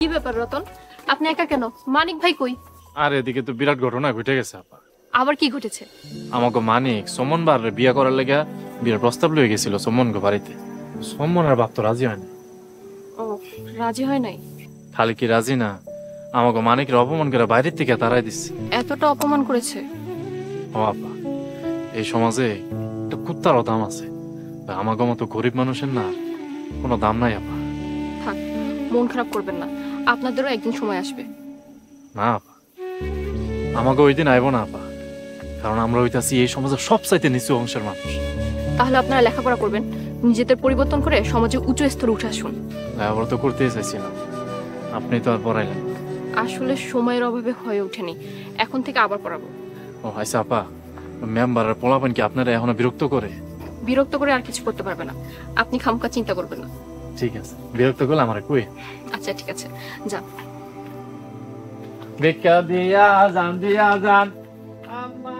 কি ব্যাপার রতন, আপনি একা কেন? মানিক ভাই কই? আর এদিকে তো বিরাট ঘটনা ঘটে গেছে আপা। আবার কি ঘটেছে? আমাকে মানিক সমন বার বিয়া করার লেগে বিয়ের প্রস্তাব লয়ে গেছিল সমনকে বাড়িতে। সমন আর বাপ তো রাজি হয়নি। ও, রাজি হয় নাই? খালি কি রাজি না, আমাকে মানিকের অপমান করে বাইরের থেকে তাড়াই দিচ্ছে। এতটা অপমান করেছে? ও আপা, এই সমাজে একটা কুত্তারও দাম আছে, আমাকে মতো গরিব মানুষের না কোনো দাম নাই আপা। থাক, মন খারাপ করবেন না, আপনাদেরও একদিন সময় আসবে। না আপা, আমাকে ওই দিন আইব না আপা, কারণ আমরা হইতাছি এই সমাজের সবচাইতে নিচু অংশের মানুষ। তাহলে আপনারা লেখাপড়া করবেন, নিজেদের পরিবর্তন করে সমাজে উঁচু স্তরে উঠে আসুন। লেখাপড়া তো করতেই চাইছি না, আপনি তো আর পড়াইলেন। আসলে সময়ের অভাবে হয়ে ওঠেনি, এখন থেকে আবার পড়াবো। ও আচ্ছা আপা, মেম্বার আর পোলাপান কি আপনারা এখনো বিরক্ত করে? বিরক্ত করে আর কিছু করতে পারবে না, আপনি খামখা চিন্তা করবেন না। ঠিক আছে, বিরক্ত করলে আমার কই। আচ্ছা ঠিক আছে, যা। ভিক্ষা দিয়া যান দিয়া যান আম্মা